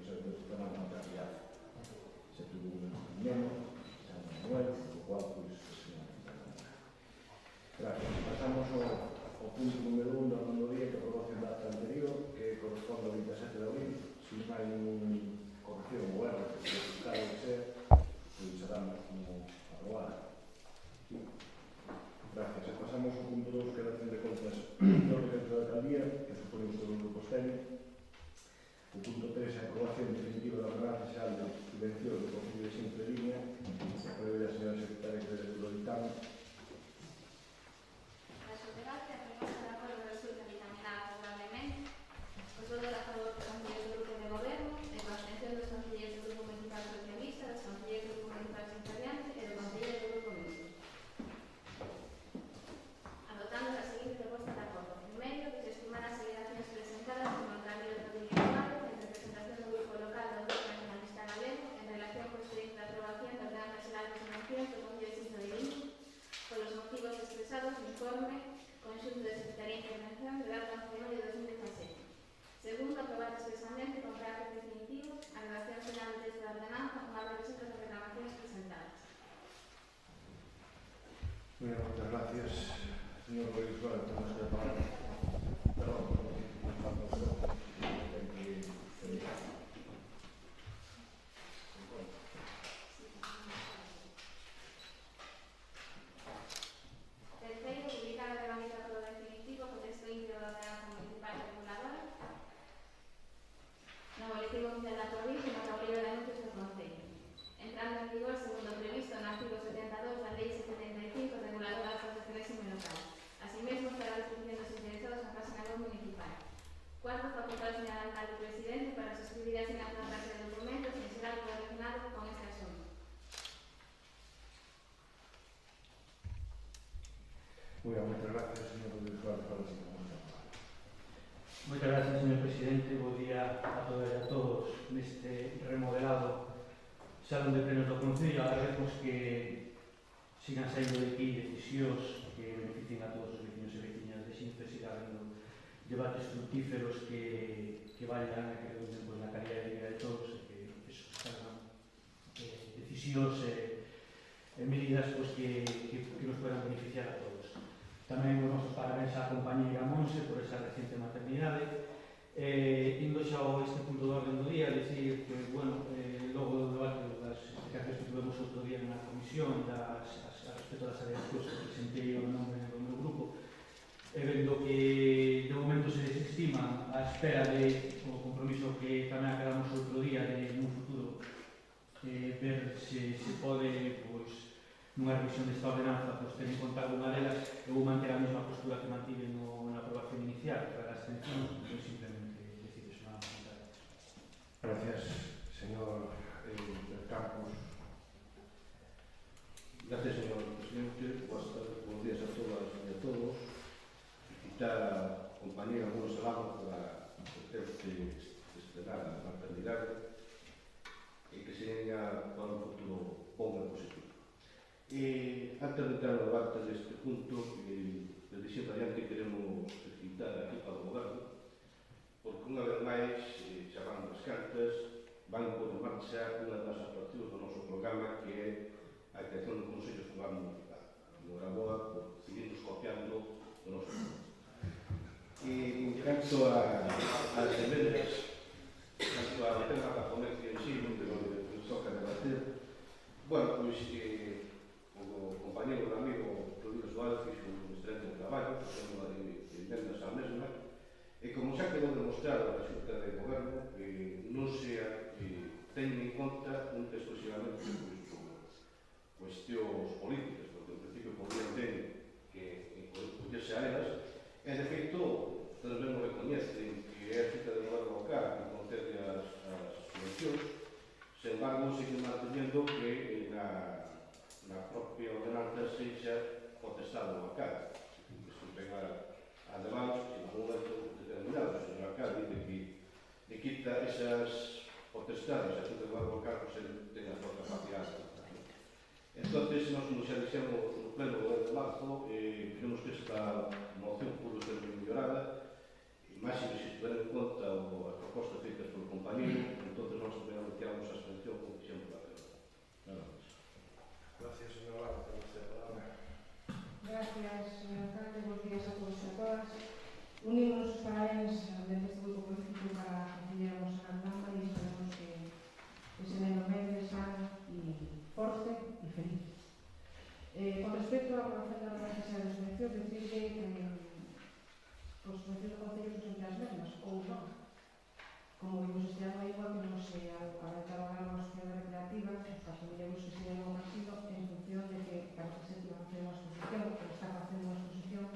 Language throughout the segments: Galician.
ser de Fernando Macabrial. Se tuvo un neno, se llama Manuel, o cual, pois, gracias. Pasamos ao punto número 1 da orden do día, que é a aprobación da acta anterior, que corresponde ao 27 de abril. Se non hai ningún corrección ou erro que se buscar o que sea, pois a damos como aprobada. Gracias. E pasamos ao punto 2, que é a dación de contas do reglamento da alcaldía, que supone os dos grupos técnicos. O punto 3 é a aprobación definitiva da ordenanza xeral de subvencións do Concello de Xinzo de Limia, que prevé a señora secretaria que do ditame. Segundo, aprobar expresamente con carácter definitivo a redacción final do texto da ordenanza con as representas das reclamacións presentadas. Muy bien, muchas gracias. Señor Rodríguez, bueno, tenemos que pagar. Perdón, Terceiro, publicar a reglamento todo definitivo co texto íntegro da ordenanza municipal reguladora no boletín oficial da provincia e no tablero de anuncios do Concello, entrando en vigor segundo previsto no artigo 72 da Lei 75 reguladora das asociaciones semilocal. Así mesmo estará a disposición dos interesados na página web municipal. Cuarto, facultar ao señor alcalde presidente para suscribir a asignatura de documentos en xeral relacionado con este asunto. muy bien, muchas gracias, señor Rodríguez. Moitas gracias, señor presidente. Bo día a todas e a todos neste remodelado salón de plenos do Concello. Agradecemos que sigan saindo de aquí decisións que beneficien a todos os veciños e veciñas de Xinzo e siga habendo debates fructíferos que vayan a que reducen na calidad de vida de todos e que salgan decisións e medidas que nos puedan beneficiar a todos. Tamén os nosos parabéns á compañeira Monse por esa reciente maternidade. Indo xa ao este punto de orden do día, decir que, bueno, logo do debate das explicacións que tivemos outro día na comisión a respecto das alegacións que presentei o nome do meu grupo, e vendo que de momento se desestiman á espera do compromiso que tamén acabamos outro día de, nun futuro, ver se pode, pois, nunha revisión desta ordenanza, pois, ter en conta alguna delas. Eu vou manter a mesma postura que mantive na aprobación inicial, para a abstención, pois simplemente decido xa nada. Gracias, señor del Campos. Gracias, señor presidente. Buenas tardes, buenos días a todas e a todos. Felicitar a compañera Bruno Serrano por terse estrenar a maternidade e que se veña para un futuro bom e positivo. Antes de entrar no debate deste punto, desde sempre adiante queremos felicitar a equipa do goberno, porque unha vez máis, xa van as cartas, van por marcha unha das actuacións do noso programa, que é a creación do Consello Fogal Municipal. Enhoraboa por seguirnos copiando do noso programa. En canto ás emendas, canto ao tema da ponencia en sí, onde nos toca debater, bueno, pois, o compañero e amigo Rodrigo Suárez fixo un excelente traballo, facendo de emendas á mesma, e como xa quedou demostrado a Xunta de Goberno, non se ten en conta un exclusivamente cuestións políticas, porque en principio podrían ter que collerse a elas, e de feito, todos mesmo recoñecen que é a Xunta de Goberno local que concede as subvencións. Sen embargo, siguen manteniendo que na propia ordenanza sexa potestade do alcalde. Isto pega ademais, en un momento determinado, o señor alcalde de quita esas potestades a Xunta de Goberno local, pois ele ten a súa capacidade. Entón, nós, como xa dixemos no pleno do 10 de marzo, vemos que esta moción pudo ser mellorada, e máis se estiver en conta as propostas feitas polo compañero. Entón, como vimos este ano, igual que non se aventaron a unha sociedade recreativa, os familiares que se dieron ao partido en función de que parece ser que iban a facer unha exposición, que está facendo unha exposición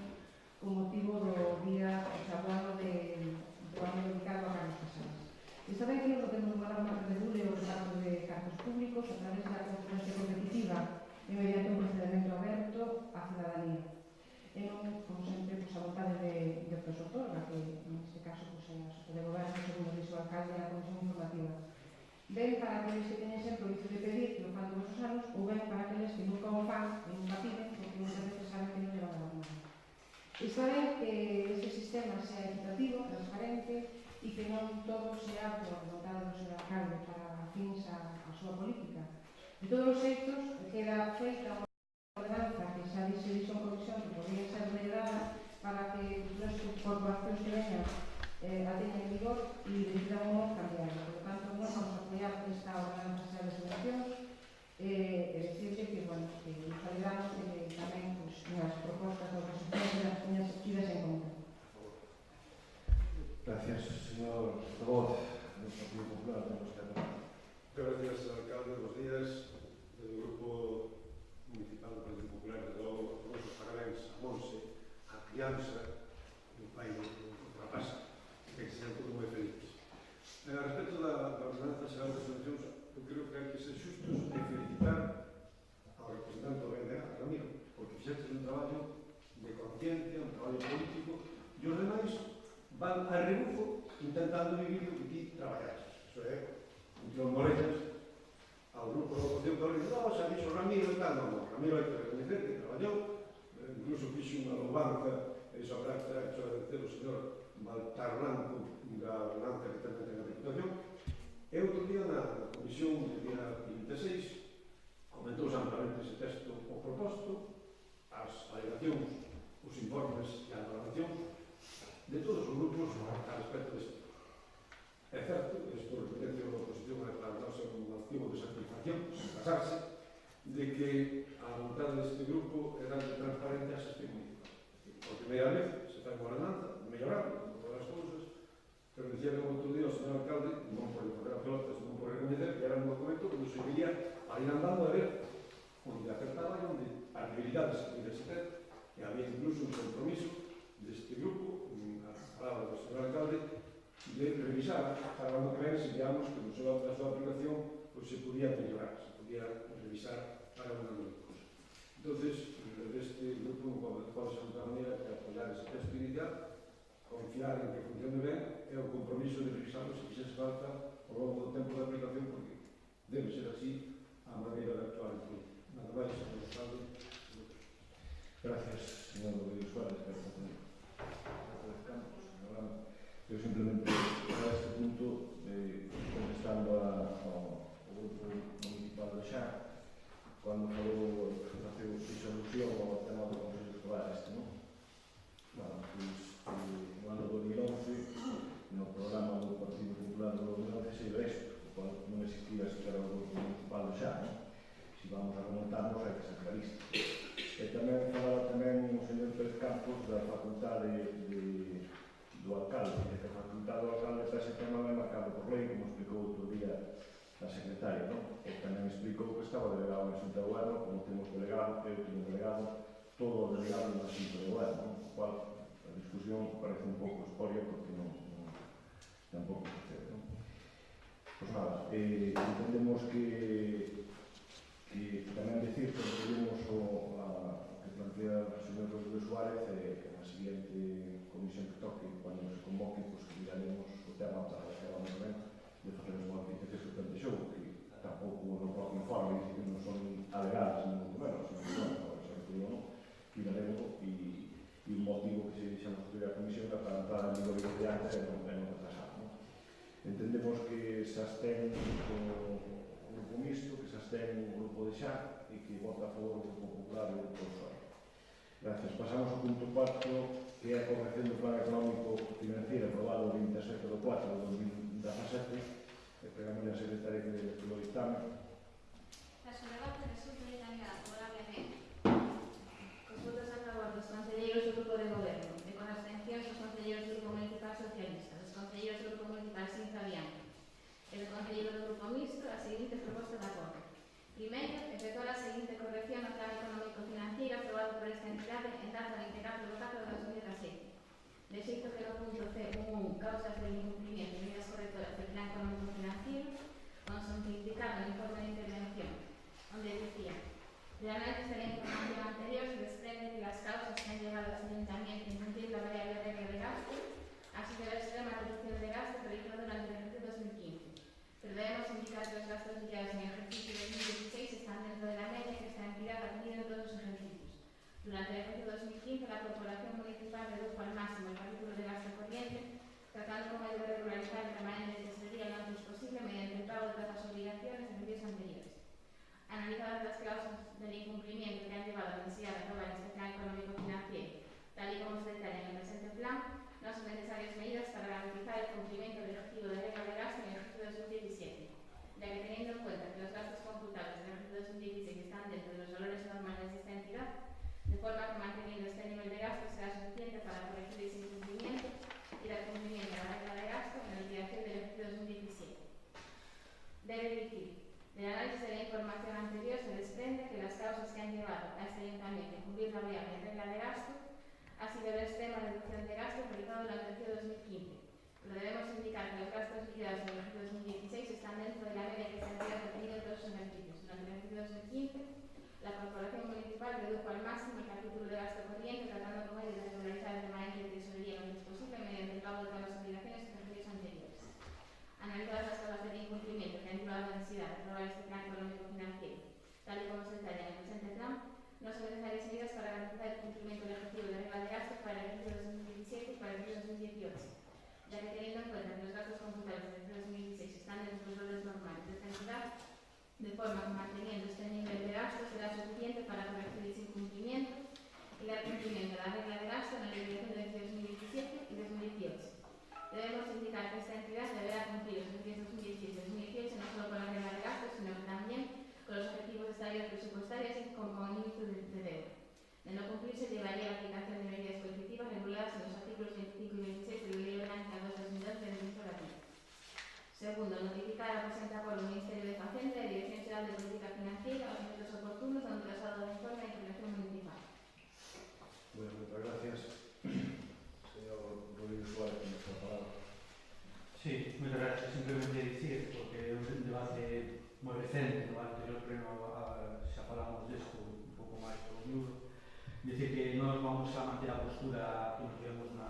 con motivo do día, o sea, do ano dedicado a Carlos Casares. Está ben que nos temos unha norma que regule o reparto de cargos públicos a través da concurrencia competitiva e mediante un procedimento aberto á cidadanía. E non, como sempre, a vontade de que se otorga, que neste caso é a Xunta de Goberno, segundo dixo o alcalde na Comisión Informativa. Ben para aqueles que teñen sempre o vicio de pedir, que o fan todos os anos, ou ben para aqueles que nunca o fan e nunca piden, porque muchas veces saben que non lle van a dar nada. Está ben que este sistema sea equitativo, transparente, e que non todo sea por vontade do seu alcalde para fins a súa política. De todos os xeitos, queda feita unha ordenanza que xa se dixo en comisión que podría ser mellorada para que futuras corporacións que veñan a teñan en vigor e decidan ou non cambiarla. Por lo tanto, nós vamos a apoiar esta ordenanza xa de subvencións e decirle que, bueno, que nos alegramos de que tamén nas propostas das asociacións das tiñas tidas en conta. Gracias, señor portavoz do Partido Popular. Gracias, alcalde. Buenos días. Del Grupo Municipal do Partido Popular, de logo, os nosos parabéns a Monse, a crianza do pai do rapaz, que se sean todos moi felices. Respecto da ordenanza xeral de subvencións, eu creo que hai que ser xustos e felicitar ao representante do BNA, Ramiro, porque fixetes un traballo de conciencia, un traballo político, e os demais van a rebufo intentando vivir o que ti traballaste. Iso é, un tirón de orellas ao grupo da oposición que dice, no, xa dixo Ramiro e tal, non, Ramiro hai que reconocer que traballou, incluso fixo unha loubanza, e iso habrá que agradecer o señor Baltar Blanco da ordenanza que tamén ten a Diputación. E outro día na comisión, no día 26, comentouse amplamente ese texto o proposto, as alegacións, os informes e as valoracións de todos os grupos a respecto deste tema. É certo, isto referente a oposición a nosa un motivo de satisfacción, sen pasarse, de que a vontade deste grupo era de transparencia a xestión municipal. Por primeira vez se fai unha ordenanza, mellorando todas as cousas, pero dicía que o outro día o señor alcalde, non por fazer a pelota, senón por recoñecer que era un documento que nos serviría para ir andando a ver onde acertaba e onde as debilidades que podía ser, e había incluso un compromiso deste grupo, a palabra do señor alcalde, de revisar para o ano que ven, se veamos que no seu da súa aplicación se podía mellorar, se podía revisar para un ano de cousa. Entonces, deste grupo pode ser outra maneira que apoiar ese texto inicial, confiar en que funcione ben e o compromiso de revisarlo se fixese falta ao longo do tempo de aplicación, porque debe ser así a maneira de actuar en política. Nada máis, señor alcalde. Gracias, señor Rodríguez Suárez, por atender. Eu simplemente, a este punto, contestando ao grupo municipal de Xa, cando falou, fixe alusión ao tema do Consello Escolar non? Bueno, no ano 2011, no programa do Partido Popular do 2011, se iba isto, o cual non existía sequera o grupo municipal de Xa, non? Se vamos a remontarnos, hai que ser claristas. E tamén falaba tamén o señor Pérez Campos da facultade do alcalde, que a facultade do alcalde para ese tema vai marcado por lei, como explicou outro día a secretaria, non? E tamén explicou que estaba delegado na Xunta de Goberno, como temos delegado, eu tenho delegado, todo o delegado na Xunta de Goberno, non? O cual a discusión parece un pouco esporia porque tampouco procede, non? Pois nada, entendemos que tamén decir que recibimos o que plantea o señor Rodríguez Suárez que na seguinte comisión que toque, cando se convoque, pues, que miraremos o tema para que vamos ben de facer as modificacións que plantexou, que tampouco no propio informe dice que non son alegadas, ni muito menos, sino que, bueno, agora se recuerdo non, miraremos e un motivo que se dixemos que a comisión é para entrar en vigor inmediata e non retrasar, non? Entendemos que se abstén o grupo mixto, que se abstén o grupo de Xa e que vota a favor o grupo popular e o grupo de Soria. Gracias. Pasamos ao punto 4, que é a corrección do plan económico financiero aprobado o 27 de 4 de 2017. Pegamos a secretaria que lo dictame. Tras o debate resulta determinada favorablemente cos votos a favor dos concelleiros do Grupo de Goberno e con abstencións dos concelleiros do Grupo Municipal Socialista, dos concelleiros do Grupo Municipal Sin Fabián Primeiro, efectuar a seguinte corrección no plan económico-financiero aprobado por esta entidade en data 24 de 4 de 2017. De xeito que no punto C1 causas del incumplimiento de medidas correctoras del plan económico-financiero, onde se indicaba no informe de intervención, onde decía: de análisis de la información anterior se desprende que las causas que han llevado al ayuntamiento a incumplir la variable regla de gasto ha sido la extrema reducción de gasto realizada durante el ejercicio 2015. Pero debemos indicar que los gastos liquidados en el ejercicio 2016 están dentro de la media que esta entidad ha tenido en todos los ejercicios. Durante el ejercicio 2015, la Corporación Municipal redujo al máximo el capítulo de gasto corriente, tratando con el de regularizar el remanente de tesorería lo antes posible mediante el pago de todas las obligaciones de ejercicios anteriores. Analizadas las causas del incumplimiento que han llevado a la necesidad de aprobar este plan económico-financiero, tal y como se detalla en el presente plan, no son necesarias medidas para garantizar el cumplimiento del objetivo de regla de gasto en el ejercicio 2017, ya que teniendo en cuenta que los gastos computables del ejercicio 2016 están dentro de los valores normales de esta entidad, de forma que manteniendo este nivel de gasto será suficiente para corregir ese incumplimiento y dar cumplimiento a la regla de gasto en la liquidación del ejercicio 2017. Debe decir, del análisis de la información anterior se desprende que las causas que han llevado a este ayuntamiento a cumplir la variable regla de gasto ha sido la extrema reducción de gasto realizado durante el ejercicio 2015, pero debemos indicar que los gastos liquidados en el ejercicio 2016 están dentro de la media que esta entidad ha tenido en todos los ejercicios. Durante el ejercicio 2015, la Corporación Municipal redujo al máximo el capítulo de gasto corriente, tratando con ello de regularizar el remanente de tesorería lo antes posible mediante el pago de todas las obligaciones en ejercicios anteriores. Analizadas las causas del incumplimiento que han llevado a la necesidad de aprobar este plan económico-financiero, tal y como se detalla en el presente plan, no son necesarias medidas para garantizar el cumplimiento del objetivo de regla de gasto para el ejercicio 2017 y para el ejercicio 2018, ya que teniendo en cuenta que los gastos computables del ejercicio 2016 están dentro de los valores normales de esta entidad, de forma que manteniendo este nivel de gasto será suficiente para corregir ese incumplimiento y dar cumplimiento a la regla de gasto en la liquidación del ejercicio 2017 y 2018. Debemos indicar que esta entidad deberá cumplir los ejercicios 2017 y 2018 no solo con la regla de gasto, sino que también con los objetivos de estabilidad presupuestaria y con el límite de deuda. De no cumplirse, llevaría a la aplicación de medidas coercitivas reguladas en los artículos 25 y 26 de la Ley Orgánica 2/2012 del Administrativo. Segundo, notificar a la presente acuerdo al Ministerio de Hacienda y a la Dirección General de Política Financiera los efectos oportunos ante el traslado de informe de intervención municipal. Bueno, muchas gracias. Señor Rodríguez Suárez, con esta palabra. Sí, moitas gracias. Simplemente dicir, porque é un debate moi recente, no anterior pleno xa falamos desto un pouco máis polo miúdo, dicir que nós vamos a manter a postura que nos tivemos no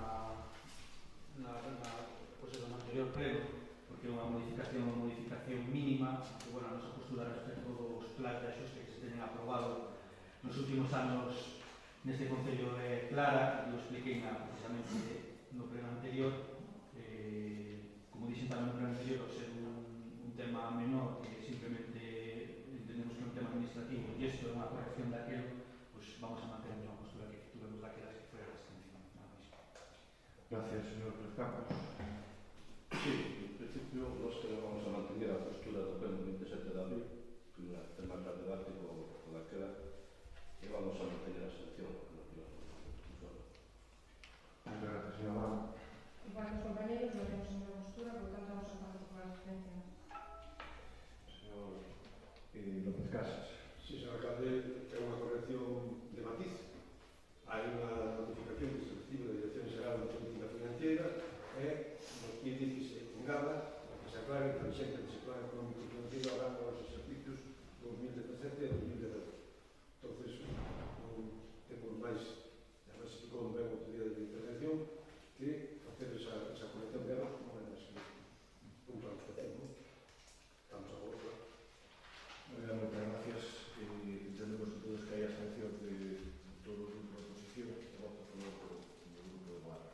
anterior pleno, porque é unha modificación mínima, que, bueno, a nosa postura respecto dos plans de axuste que se teñen aprobado nos últimos anos neste Concello é clara, e o expliquei precisamente no pleno anterior. Como dixen tamén no pleno anterior, ao ser un tema menor que simplemente entendemos que é un tema administrativo e isto é unha corrección daquilo, pues vamos a manter a mesma postura que tuvemos daquelas que foi a restricción. Gracias, señor Pérez Campos. Sí, en principio nós que vamos a mantener a postura do pleno 27 de abril, que é un tema de debate con daquela, e vamos a mantener a selección no final do discurso. Muchas gracias, señor Amaro. Igual que os compañeros, no tenemos a postura, por lo tanto vamos a pasar por la asistencia. Señor López Casas. Sí, señor alcalde, é unha corrección de matiz. Hai unha notificación que se recibe da Dirección Xeral de Política Financiera e nos pide que se engada que se aclare que a vixente dese plan económico financiero arranca os exercicios 2017 e 2018. Entonces, non temos máis, además explicou ben o día de intervención, que facer esa corrección de erros como é nese punto de administración. Estamos a vostra. Muy bien, muchas gracias. Entendemos todos que hay abstención de todos los grupos de oposición, voto polo grupo de Guarda.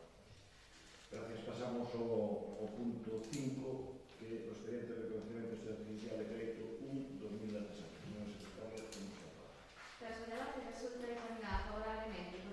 Gracias. Pasamos ao punto 5, que é o expediente de reconocimiento extrajudicial de crédito 1/2017. Señor secretario, tenemos que hablar. Tras o debate resulta determinada favorablemente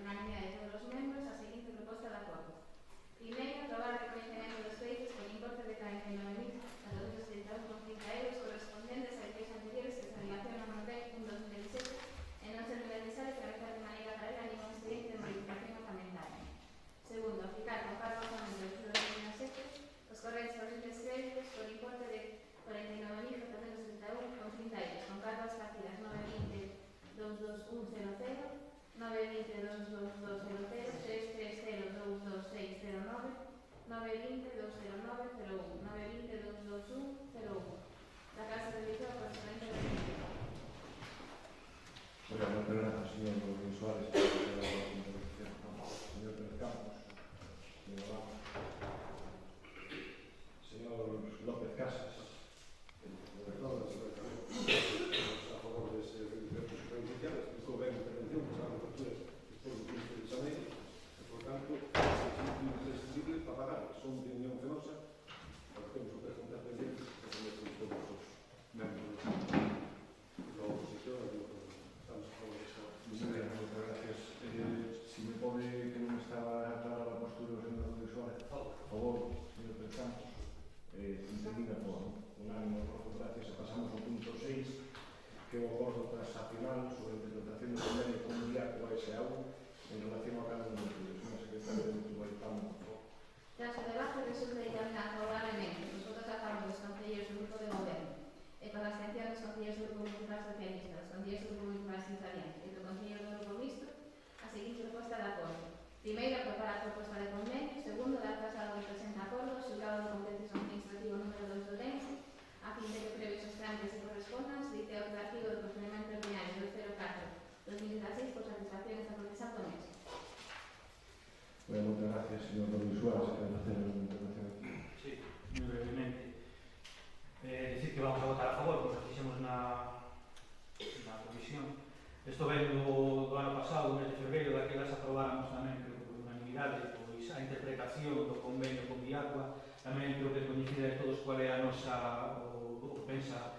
cual é a nosa, o pensa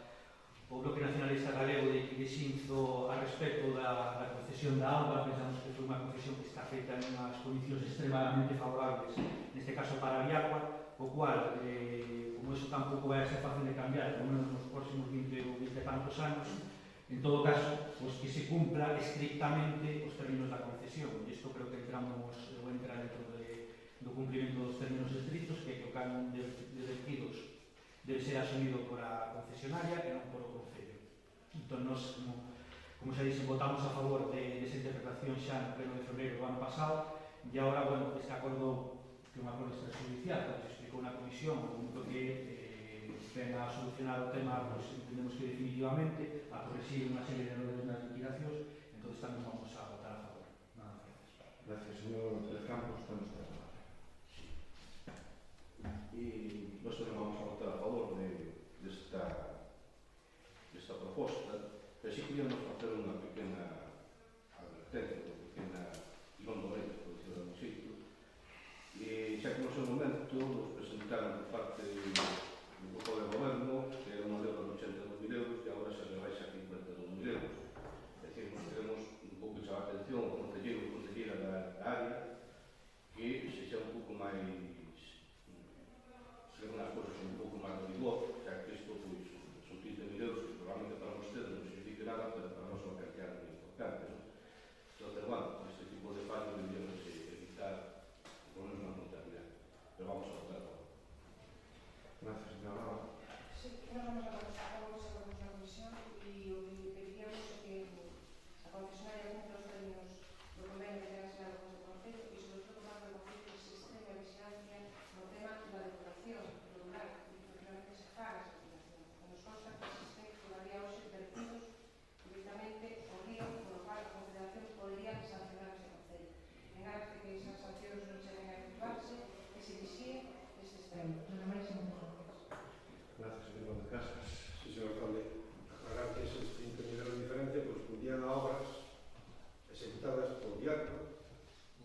o Bloque Nacionalista Galego de Xinzo a respecto da concesión da auga. Pensamos que foi unha concesión que está feita en unhas condicións extremadamente favorables, neste caso para a Viagua, o cual, como iso tampouco vai a ser fácil de cambiar, pelo menos nos próximos 20 ou 20 e tantos anos, en todo caso, pues que se cumpla estrictamente os términos da concesión. E isto creo que entramos, ou entra dentro do cumprimento dos términos estrictos, que o canon de vertidos debe ser asumido por a concesionaria e non por o Concello. Entón, nos, como xa dixen, votamos a favor desa interpretación xa no pleno de febrero do ano pasado, e agora, bueno, este acordo, que é un acordo extrajudicial, como se explicou na comisión, o único que venga a solucionar o tema, pues, entendemos que definitivamente, a corregir unha serie de errores nas liquidacións, entón tamén vamos a votar a favor. Nada máis. Gracias, señor del Campos. Estamos a falar. E nós tamén vamos a votar a favor desta proposta, pero si queríamos facer unha pequena advertencia, unha pequena non dolencia, por decirlo de un sitio, e xa que no seu momento nos presentaron por parte do grupo de goberno que era unha deuda de 82.000 euros e agora xa se baixa a 52.000 euros. É dicir, nos queremos un pouco chamar a atención ao concelleiro ou concelleira da área que se xa un pouco máis unhas cousas un pouco máis de rigor, xa que isto pois, son 15.000 euros que probablemente para vostedes non signifique nada, pero para nós é unha cantidad moi importante, non? Entón, bueno, este tipo de fallos deberíamos evitar, por menos na contabilidade, pero vamos a votar agora. Gracias, señora Lava. Sí, nós vamos a votar a comisión e o que pediríamos é que a concesionaria cumpla os términos do convenio que ten asinado con o Concello e, sobre todo, o Banco do Concello que se extreme a vigilancia no tema da depuración rural e que realmente se faga esa depuración. Nos consta que existen todavía hoxe vertidos directamente ao río, por lo cual a Confederación podría sancionar ese Concello. En aras de que esas sancións non cheguen a efectuarse, que se vixíe ese extremo. Nada máis e moitas gracias. Gracias, señor de Casas. Sí, señor alcalde, aclarar que esos 20.000 euros de diferencia correspondían a obras executadas por Viagua,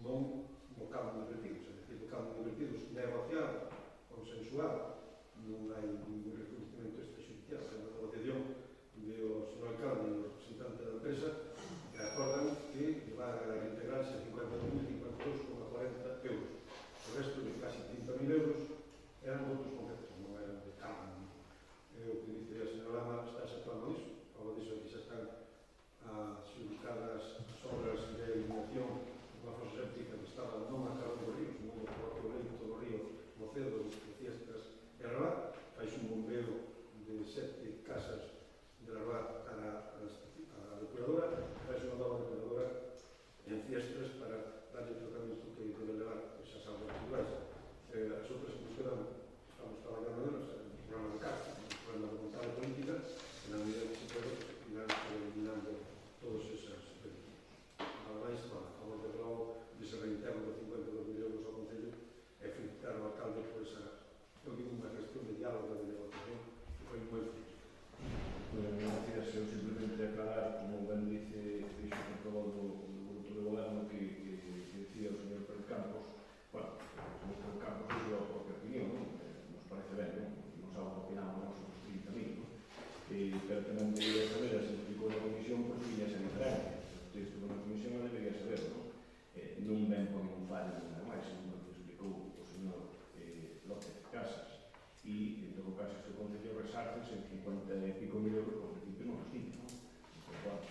non no campo de vertidos, é dicir, o campo de vertidos negociado, consensuado, non hai ningún reconocimiento extrajudicial, é unha negociación do señor alcalde e o representante da empresa que acordan que van a integrarse a 52.052,40 euros. O resto de casi 30.000 euros eran outros conceptos, non eran de campo. O que dice a señora Lama está aceptando iso, ao diso que xa están adjudicadas as obras de eliminación dunha fosa séptica que estaba non a cargo do río, senón no propio leito do río Mocedo, de Fiestas e Arabá. Fais un bombeo de 7 casas de Arabá para a depuradora, fais unha nova depuradora en Fiestas para darle o tratamento que debe levar esas aguas residuais. As outras que nos quedan, estamos traballando nelas, en o programa de CARTA, en o programa de voluntade política, en a medida que se pode, irán eliminando todos esos vertidos. Nada máis, a favor de logo, dese reinterno de 52.000 euros ao Concello e felicitar ao alcalde por esa, eu digo, unha gestión de diálogo e de negociación que foi moi feliz. Gracias. Eu simplemente aclarar, como ben dice, dixo que aprobou do grupo de goberno que decía o señor Pérez Campos, bueno, o señor Pérez Campos dixo a propia opinión, non? Nos parece ben, non? Non sabe o que opinamos nós os 30.000, non? Pero tamén debería saber, se explicou na comisión, por que ia ser diferente. O texto da comisión non debería saber, non? Non ven por ningún fallo, nada máis, segundo que explicou o señor López Casas. E, en todo caso, este Concello resarces en 50 e pico mil euros, por principio non os tiene, non? Bueno,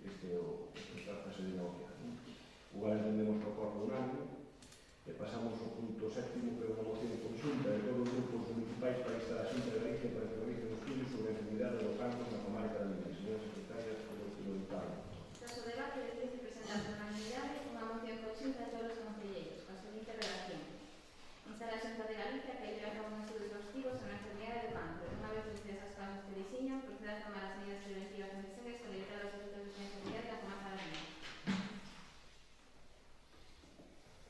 este é o que trata-se de negociar, non? O gal entendemos que ocorre un año, e pasamos ao punto séptimo, que é unha moción conxunta de todos os grupos municipais para instar a Xunta de Galicia para que realice un estudio sobre a enfermidade dos campos na comarca da Minas. Señora Secretaria, polo dictado. Tras o debate, decide presentar por unanimidade unha moción conxunta de todos os concelleiros, coa seguinte redacción. Instar a Xunta de Galicia que lleve a cabo un estudo exhaustivo sobre a enfermidade do cancro, unha vez reducidas as causas que dixiñan, proceder a tomar as medidas preventivas necesarias para evitar os efectos desta enfermidade na comarca da Minas.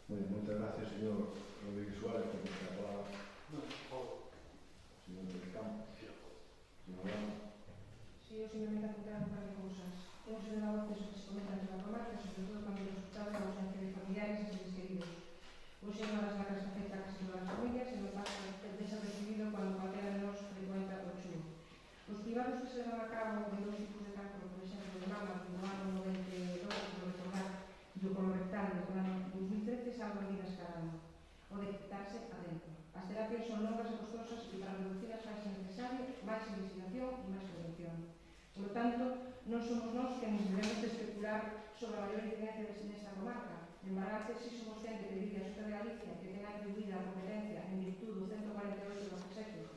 Bueno, moitas gracias, señor Rodríguez Suárez, por esta palabra. Señor del Campo. Señor Lama. Sí, eu simplemente apuntar un par de cousas. Temos en el voces que se comentan en la comarca, sobre todo cando os resultados da ausencia de familiares e seres queridos. Hoxe unha das vacas afecta a casi todas as familias e non pasa desapercibido cuando cualquiera de levan a cabo de dos tipos de cancro, por exemplo, de mama, no ano 92, por recordar, do colorectal do ano 2013, salvan vidas cada ano. O detectarse adentro. As terapias son longas e costosas e para reducirlas faz necesario máis investigación e máis prevención. Por lo tanto, non somos nós que nos debemos de especular sobre a maior incidencia nesta comarca. En Marate, si somos xente que vive a Xunta de Galicia, que ten atribuída a competencia en virtud do 148 do Consejo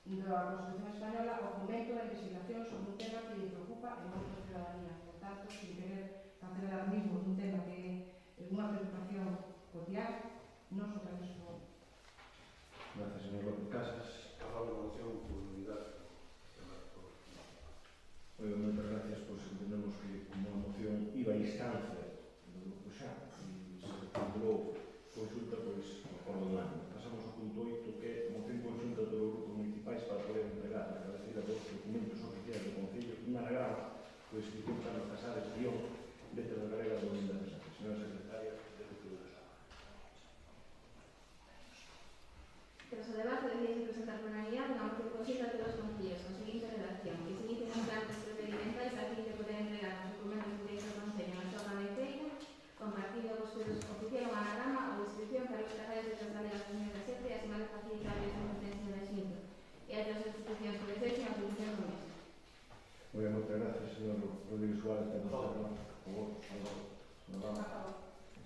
da Constitución Española o fomento da investigación sobre un tema que lle preocupa en moita ciudadanía. Por tanto, sin querer facer alarmismo dun tema que é unha preocupación cotidiana, non o temos como. Gracias, señor López Casas. Acabamos a moción por unidade. Oiga, moitas gracias, pois entendemos que como a moción iba a instancia do grupo xa e se formulou consulta, pois acordo do ano. Pasamos ao punto 8, que é moción consulta dos grupos municipais para poder entregar a cabeceira dos documentos oficiais do Concello un anagrama coa inscripción Carlos Casares, guión, letra de galega do 2017. Señora Secretaria, debe que Tras o debate, decide presentar por unanimidade unha moción consulta de dos concellos con seguinte redacción, que se inicien os trámites procedimentais a fin de poder entregar os documentos de direito do Concello na Xornada de Feira, compartido cos que oficiaron a anagrama ou inscripción Carlos Casares de Trasalera 2017 e as imagens facilitables en competencia da Xunta e as outras institucións por exercen a aplicación do mesmo. Moi ben, moitas gracias, señor Rodríguez Suárez, que nos está por favor.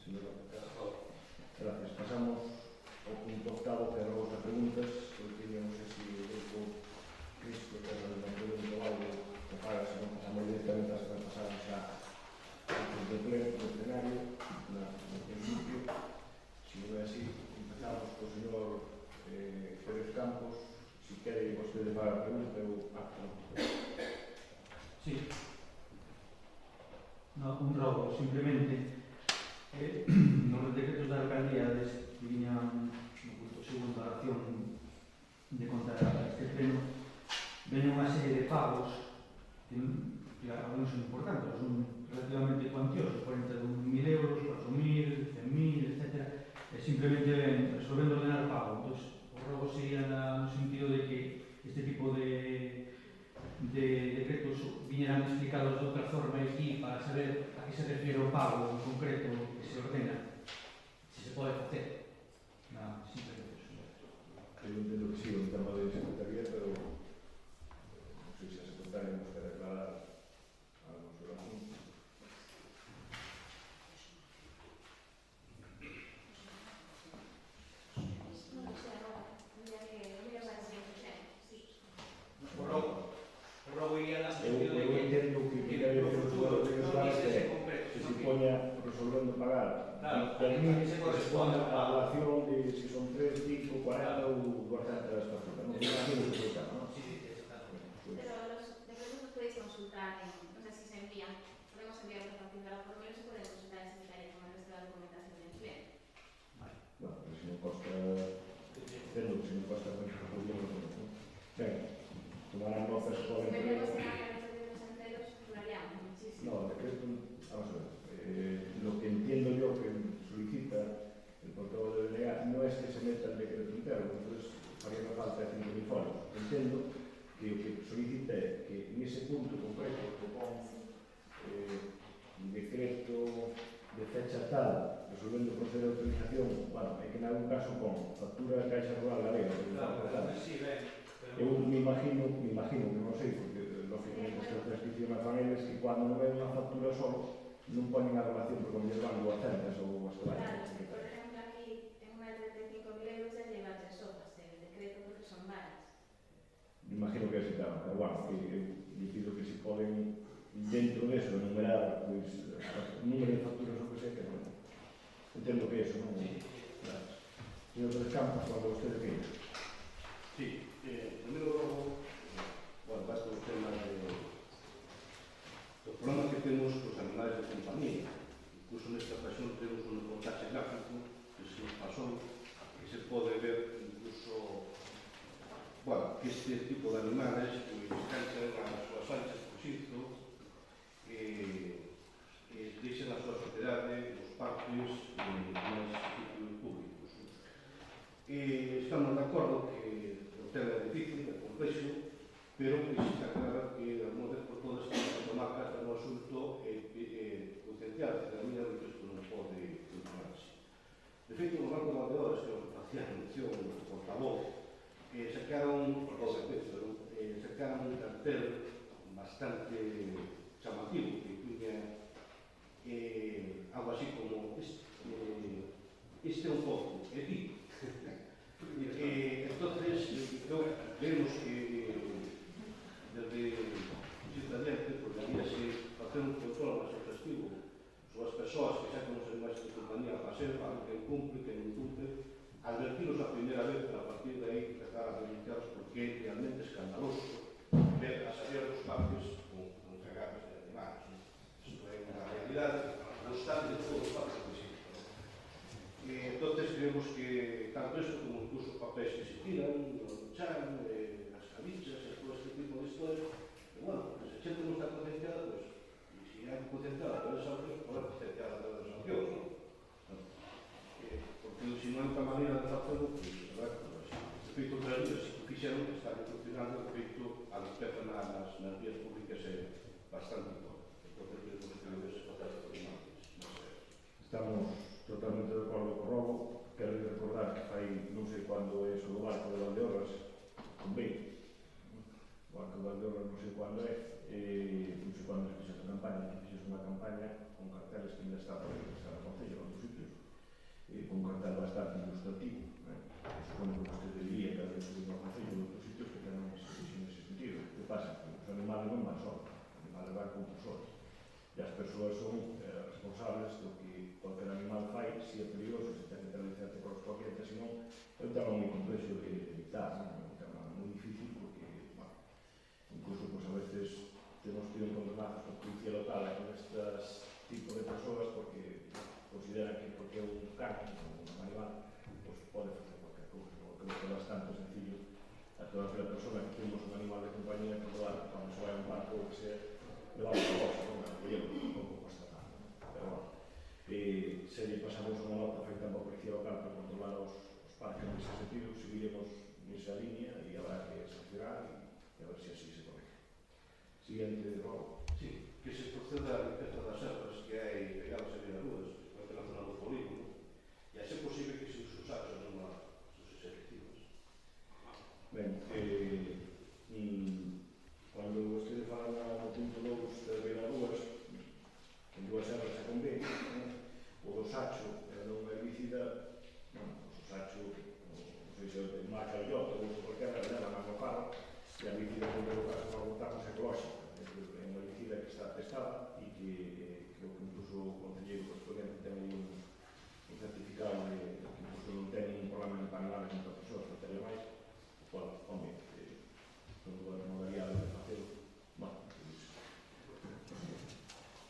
Señor López Casas. Gracias. Pasamos ao punto octavo, que era vos preguntas, porque teníamos ese grupo Cristo, que era o pregunto algo que paga, se non pasamos directamente as que pasaron xa antes do plenario, no principio. Se non é así, empezamos co señor Pérez Campos, se quere vostede para a pregunta ou acto. Sí. No, un robo, simplemente nos decretos da alcaldía que viñan no punto segundo da acción de contra este pleno veñen unha serie de pagos que algunos son importantes, son relativamente cuantiosos, 41.000 euros, 4.000, 100.000, etc. E simplemente ven resolvendo ordenar o pago. Entón, o robo sería no sentido de que este tipo de decretos viñeran explicados de outra forma aquí para saber a que se refiere o pago en concreto que se ordena, se pode facer. Non, simplemente eso. Eu entendo que sí, o tema de secretaría, pero non sei se a secretaria nos quer aclarar algo sobre o asunto. Non sei agora, mira que vai ser sí. O robo iría na Eu sentido de que entendo que quere decir o señor Rodríguez Suárez que se poña resolvendo pagar Claro, termine se que se corresponde ponga a relación de se son 3, 5, 40 ou 200 facturas. Non imagino que se está, non? Sí, exactamente. Pero los decretos los podéis consultar, no sé si se envían, podemos enviar a partir de la por lo menos se pueden consultar en secretaria con el resto de la documentación del pleno. Bueno, pero se non costa, entendo que se non costa moito problema, non? Ben, tomarán notas que poden... Si vendemos en la los decretos enteros, duraríamos muchísimo. No, el decreto, vamos a ver, lo que entiendo yo que solicita el portavoz del delegado no es que se meta el decreto entero, entonces haría una falta de 5.000 folios. Entiendo que o que solicita é que en ese punto concreto que pon decreto de fecha tal, resolvendo o proceso de autorización, bueno, é que en algún caso con factura de Caixa Rural Galega, eu me imagino que non sei, porque lógicamente as transcripcións fan eles que cando non ven unha factura solo non ponen a relación porque non lle van o acentas ou as toallas. Claro, por ejemplo, aquí en una de 35.000 euros ya lleva 3 hojas el decreto porque son varias. Me imagino que así está, pero bueno, que eu pido que se poden dentro deso enumerar pois, o número de facturas ou que sei que non. Entendo que eso, non? Gracias. Señor Pérez Campos, cuando vostede queira. Sí, primeiro, bueno, basta o tema do problema que temos cos animais de compañía. Incluso nesta ocasión temos un reportaxe gráfico que se nos pasou, que se pode ver incluso, bueno, que este tipo de animales descansan as súas anchas por xito e deixan a súa sociedade os parques máis sitios públicos. Estamos de acordo que o tema é difícil, é complexo, pero que está claro que de alguna vez por todas estas comarcas é un asunto potencial, que a miña que isto non pode continuar así. De feito, no Banco de Valdeores, que é o que facía a mención o portavoz, sacaron un cartel bastante chamativo que tiña algo así como este é un pozo, é ti. Entonces, vemos que desde Ciutadente, porque habíase facer un control máis exhaustivo sobre as persoas que sacan os animais de compañía a paseo, a quen cumpre, quen non cumpre, advertilos a primeira vez, pero a partir de aí empezar a denunciaros porque é realmente escandaloso ver a salir dos parques con cagadas de animais. Isto é unha realidade constante de todos os parques que existen. Entonces creemos que tanto isto como incluso os papéis que se tiran, o chan, as cabichas e todo este tipo de historias, pero bueno, se a xente non está concienciada, pues, e se hai concienciada por esas sancións, poder concienciada por esas sancións, non? Porque se non hai outra maneira de facelo, pues, a ver, de feito, outras vías que fixeron que están funcionando, de feito, a limpeza nas vías públicas é bastante importante. Entonces, creo que tenemos que facer por máis. Estamos totalmente de acordo con Robo. Quero recordar que fai non sei cando é o barco de Valdeorras con B. O barco de Valdeorras non sei cando é, non sei cando se fixe a campaña, que fixe unha campaña con carteles que ainda está por estar a Concello en outros sitios, con un cartel bastante ilustrativo. Supoño que vostede diría que había subido a Concello en outros sitios que tamén se fixe nese sentido. O que pasa que os animales non van só, os animales van con cursores. E as persoas son responsables do que cualquier animal fai, se é peligroso, se ten que ter licencia correspondiente, senón é un tema moi complexo de evitar, é un tema moi difícil porque, bueno, incluso pues, a veces temos tido condenados con policía local con estes tipos de persoas porque consideran que porque é un can, un animal, pues pode facer cualquier cousa. Creo que é bastante sencillo a toda aquela persona que temos un animal de compañía que cando se vai a un barco ou que sea, levamos a bolsa, non? Un pouco cuesta nada. Pero, bueno, se lle pasamos unha nota feita a policía local para controlar os parques nese sentido, seguiremos nesa línea e habrá que sancionar e a ver se así se corrige. Siguiente, Robo. Sí, que se proceda a limpeza das ervas que hai pegadas en as rúas, especialmente na zona do polígono, e a ser posible que se os usaxe nunha sus efectivas. Ben, cando vostede fala no punto 2 de Beirarúas, en dúas erras a convenio, o do Sacho non é bicida, o Sacho, non sei se marca o Iota ou cualquier erra no carro, e a bicida que votamos ecolóxica, é unha bicida que está testada e que creo que incluso o concelleiro correspondiente ten un certificado de que incluso non ten un problema en panelares en persoas que teria máis. Bueno, home, non tuvo a modalidade de facelo, bueno,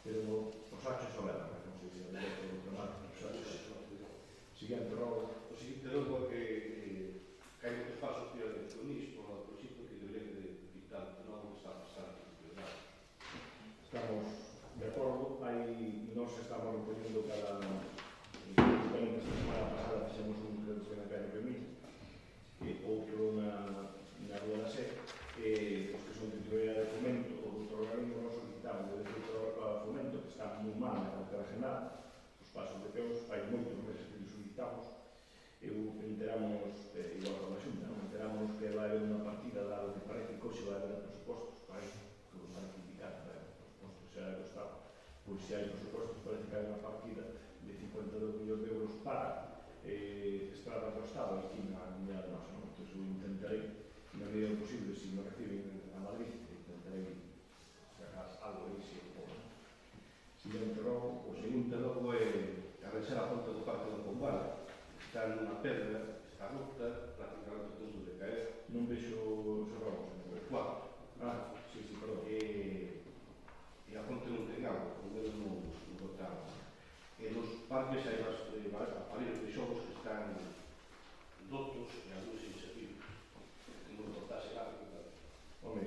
pero os Sachos soleran, non sei se é o outro marco, os Sachos. Siguiente, Robo. O seguinte logo é que hai moitos pasos que hai de Onís por proxecto que deberían de quitar de novo que está bastante prioridade. Estamos de acordo, nós estamos repoñendo cada esta semana pasada fixemos un creo que na calle Remil, outro na Rúa da Sé, os que son titularidade de Fomento ou de outro organismo nos solicitamos de feito ao Fomento, que está moi mal na cartera general, os pasos de peos, hai moitos meses que nos solicitamos, enteramos, igual con a Xunta, enteramos que vai haber unha partida dado que parece que hoxe vai haber presupostos, parece que os van a criticar, presupostos xa do Estado, pois se hai presupostos parece que hai unha partida de 52 millóns de euros para estradas do Estado aquí na comunidade nosa, non? Entón, eu intentarei, na medida posible, se me reciben a Madrid, intentarei sacar algo aí, se eu podo. Siguiente, Robo. O seguinte logo é arranxar a ponte do Parque do Pombal, está nunha pedra, está rota, prácticamente todo de caer. Non vexo os Robos. Sí, perdón. E a ponte non ten agua, o menos non botamos. E nos parques hai aparellos de xogos que están dotos e algúns inservidos. Que non botarse nada que tal. Home,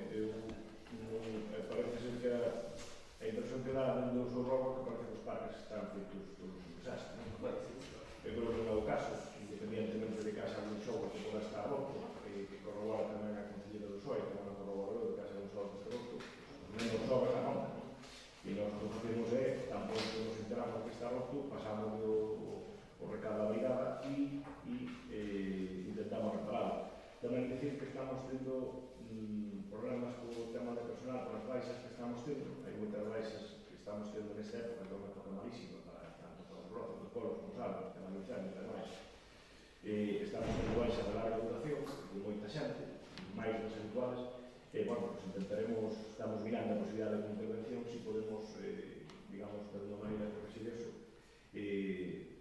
parece ser que a impresión que dá vendo os Robos que parece que os parques están feitos todos un desastre. Eu creo que non é o caso, independientemente de que haxa un xogo que poda estar roto, que corrobora tamén a Concelleira do Soe, que non corroborou estamos tendo problemas co tema de personal, por as baixas que estamos tendo. Hai moitas baixas que estamos tendo nesta época, que é unha época malísima tanto para os blocos dos polos como os álbuns, tema de incendios e demais. Estamos tendo baixas de larga duración, de moita xente, máis das habituales, e, bueno, pues intentaremos, estamos mirando a posibilidade de intervención, se podemos, digamos, de unha maneira corregir eso,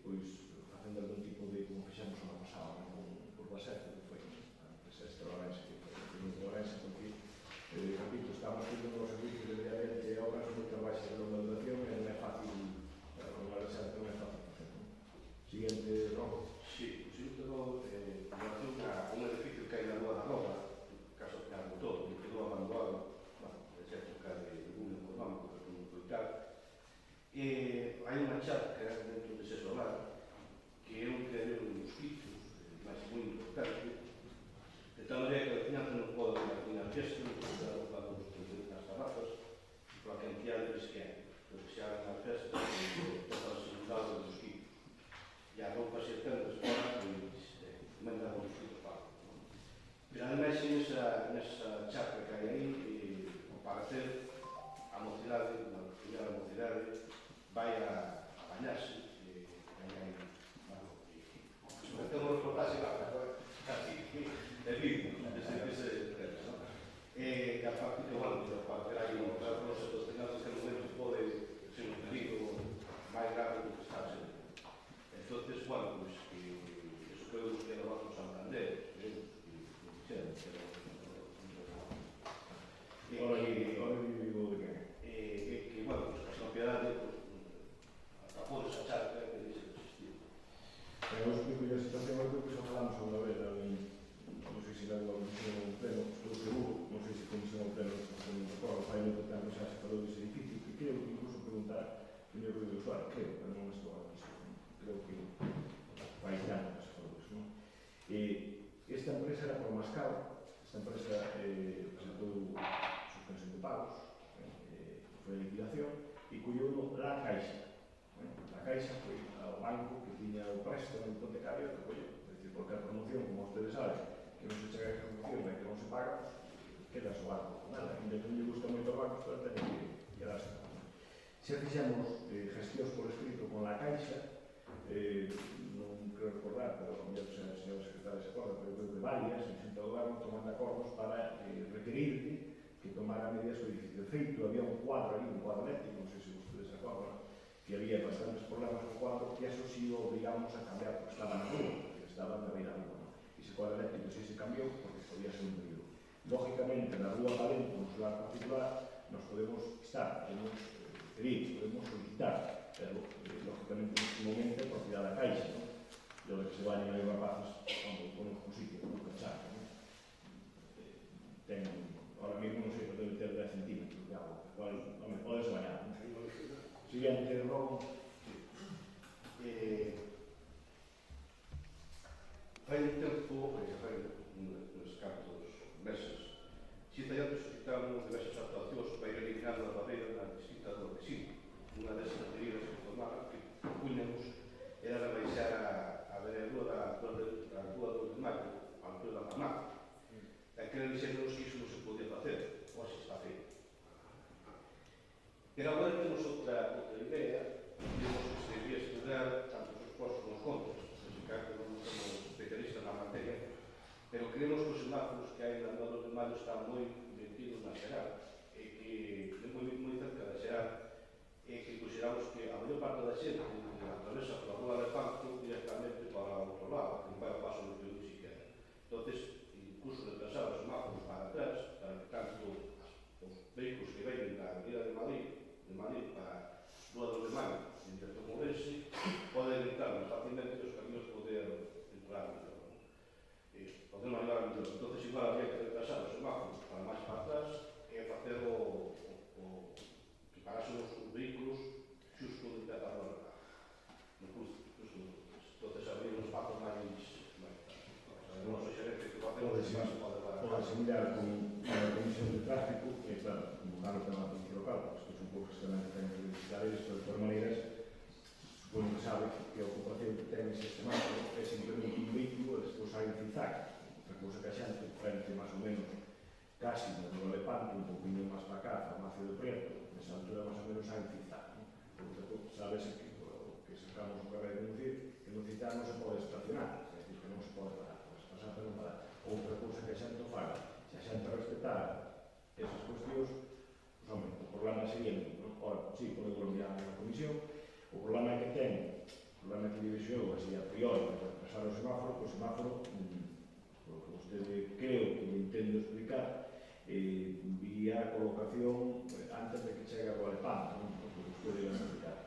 pois, facendo algún tipo de, como fixemos o ano pasado, por Baseto, que foi a empresa esta Lorense, que foi a Lorense, porque, repito, estamos tendo nos servicios de medio ambiente e obras moita baixa de longa duración e non é fácil, non é fácil facer. Siguiente, Robo. Sí, o seguinte rol, en relación a un edificio que hai na Rúa da Roda, caso que algo todo, que quedou abandonado, bueno, desde a época de boom económico, que non foi tal, hai unha charca dentro dese solar que é un criadero de mosquitos, máis moi importante, de tal maneira que a veciñanza non pode imaginar gesto, porque a roupa das garrafas, pola cantidad de que hai. Porque se hagan as festas, todas as inundadas de mosquitos. E a roupa se tendas fora, pois, manda os mosquitos para. Pero ademais, nesa charca que hai aí, ao parecer, a mocidade, a primeira mocidade, vai a bañarse, tengo que reportarse casi de vídeo, ese tema, ¿no? Que a parte que, bueno, para ter aí un proxecto destinado que no momento pode ser un peligro máis grave do que está sendo. Entonces, bueno, pues, eso creo que era o Banco Santander, que bueno, pues, a propiedade, pues, atrapou esa charca que dice que existía. Eu explico a situación, eu creo que xa falamos unha vez, non sei se na comisión pleno, estou seguro, non sei se comisión pleno, non recordo, fai moito tempo xa se falou dese edificio, que creo que incluso preguntar primeiro ruido do usuario, creo, pero non estou aquí, creo que fai tempo que se falou disso, non? Esta empresa era por Mascaro, esta empresa presentou suspensión de pagos, foi a liquidación, e colleu la Caixa. A Caixa foi ao banco que tiña o préstamo hipotecario que colleu. É dicir, porque a promoción, como ustedes saben, que non se chega a ejecución e que non se paga, queda o banco con ela. Ainda que non lle gusta moito ao banco, pero ten que quedarse con ela. Xa fixemos gestións por escrito con la Caixa, non quero recordar, pero a mellor se a señora secretaria se acorda, pero creo que varias, en xunta do goberno, tomando acordos para requerirte que tomara medidas o edificio. De feito, había un cuadro ali, un cuadro eléctrico, non sei se ustedes se acordan, que había bastantes problemas co cuadro, que eso sí o obligamos a cambiar, porque estaba na rúa, porque estaba na beira da rúa. Ese cuadro eléctrico sí se cambiou, porque podía ser un peligro. Lógicamente, na rúa para dentro, no solar particular, nos podemos estar, podemos pedir, podemos solicitar, pero lógicamente neste momento é propiedade da Caixa, ¿no? E o que se vayan aí rapazes, cando conozco un sitio, non pensar, ¿no? Ten, ahora mismo non sei, pero debe ter 10 centímetros de agua, home, podes bañar, ¿no? Siguiente, Robo. Fai un tempo, fai uns cantos meses, Xitallato suscitamos diversas actuacións para ir eliminando a barreira na visita do vecino. Unha desas medidas que tomara, que puñamos, era rebaixar a veredura da Rúa do Maio, a altura da farmacia. Daquela dixéndonos que iso non se podía facer, ou se está feito. Pero agora temos outra idea, temos que se debía estudar tanto os pros como os contras, se caso non somos especialistas na materia, pero creemos que os semáforos que hai na Rúa do Maio están moi metidos na Xeral, e que é moi cerca da Xeral, e que consideramos que a maior parte da xente atravesa pola Rúa de Facto directamente para o outro lado, que non vai ao paso do que non siquiera. Entonces, incluso de pensar os semáforos para atrás, para que tanto os vehículos que veñen da Avenida de Madrid para Rúa do Maio, entre Tomorense, poden entrar máis facilmente os camiños poder entrar mellor. Poder maniobrar mellor. Entón, igual habría que retrasar os semáforos para máis para atrás e facer que parasen os vehículos xusto de pé para o no cruce. Entón, abrir un espazo máis o noso xerente que facemos pode dar a Pode mirar con a comisión de tráfico, e claro, convocar o tema da policía local, porque isto son poucos que tamén ten que visitar eles, pero de todas maneiras, supoño que sabe que a ocupación que ten ese semáforo é simplemente un vehículo e despois hai un zigzag. outra cousa que a xente frente máis ou menos casi no Lepanto, un poquinho máis para cá, Farmacia do Prieto, nesa altura máis ou menos hai un cizar, outra cousa, sabes que sacamos o carreiro de conducir, que no cizar non se pode estacionar, é dicir, que non se pode parar, podes pasar pero non parar. Outra cousa que a xente o faga, se a xente respetar esas cuestións, pues, hombre, o problema sería non? Ora, sí, podemos enviar a comisión, o problema que ten, o problema que dirixou así a priori para pasar o semáforo, o semáforo, o que vostede creo que me entendo explicar, vía a colocación antes de que chegue a Gualepanto, non? Porque vostede iba a explicar.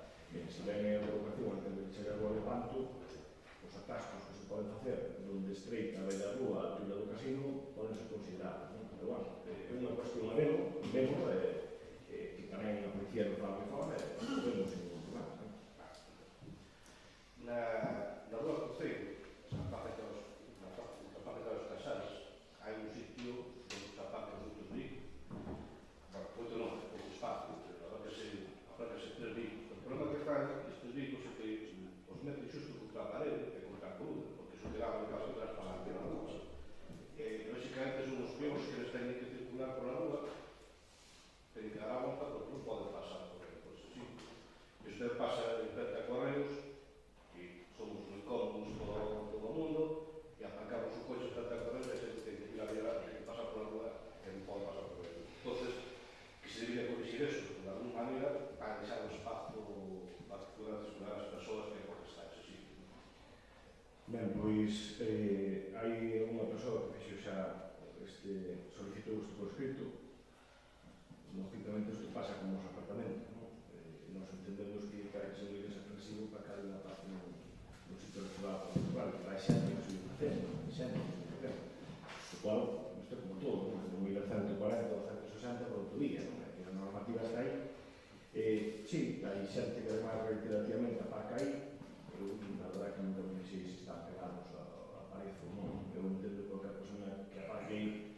Se ven a colocación antes de que chegue a Gualepanto, os atascos que se poden facer donde estreita a Bella Rúa, a altura do casino, podense considerar, non? Pero, bueno, é unha cuestión a vemos, que tamén a policía nos fala de fora, e vemos sin ningún problema, non? Na rúa Concello, na parte dos Casares, hai un sitio onde se aparcan moitos vehículos. Bueno, moito non, pouco espacio, pero aparcanse 3 vehículos. O problema que fan estes vehículos é que os meten xusto contra a parede e contra a columna, porque iso quedaba en caso atrás para a rúa. Basicamente son os peões que les teñen que circular por a rúa, teñen que dar a volta porque non poden pasar por ese sitio. E usted pasa en frente a Correos, que somos moi cómodos todo o mundo, e aparcamos o coche frente a Correos e se ten que ir a viajar, ten que pasar por a rúa e non pode pasar por aí. Entonces, que se debería corrixir eso, de alguna maneira, para deixar un espazo para que podan circular as persoas que porque está ese sitio. Ben, pois, hai unha persoa que fixo xa solicitou isto por escrito. Lógicamente isto pasa como os apartamentos, non? Nos entendemos que hai que ser moi desafresivo para que haya unha parte no sitio reservado por que vai xente que se facendo, xente que se facendo. O cual, isto é como todo, non? De 1140 ou 160 por autovía, non? Que a normativa está aí. Sí, hai xente que además reiterativamente aparca aí, pero a verdade que nunca me sei se están pegados a pared ou non. Eu entendo que qualquer persona que aparque aí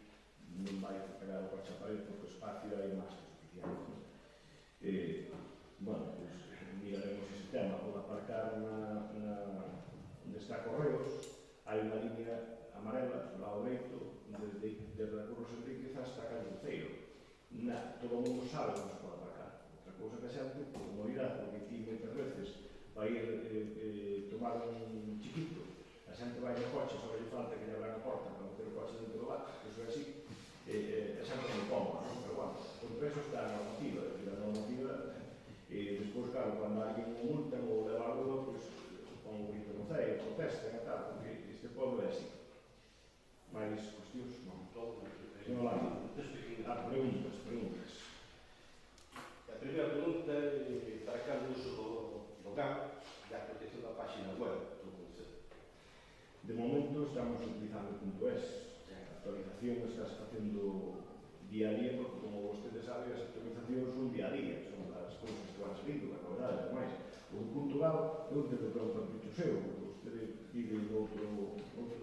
non vai pegar o coche a pared porque o espacio hai máis que suficiente. Bueno, pues, miraremos ese tema. Pode aparcar onde está Correos, hai unha línea amarela do lado dereito desde a Curros Enríquez hasta Calceiro. Todo o mundo sabe onde se pode aparcar. Outra cousa que a xente, por comodidade, porque aquí moitas veces vai ir tomar un chiquito, a xente vai no coche, só lle falta que lle abran a porta para meter o coche dentro do bar, que iso é así, a xente non cómoda, non? Pero, bueno, contra eso está a normativa, é dicir, a normativa, despois, claro, cando alguén o multan ou leva algo, pois, pon un grito no ceo, protestan e tal, porque este povo é así. Mais cuestións, non. Non lá. Preguntas. A primeira pregunta é para cá o uso do GAP e a protección da página web do Concello. De momento estamos utilizando .es. A actualización está facendo día a día, porque como vostedes saben, as actualizacións son día a día, son as cousas que van salindo, a novedade, ademais. O .gal é un tempo que é un capricho seu, porque vostede vive en outro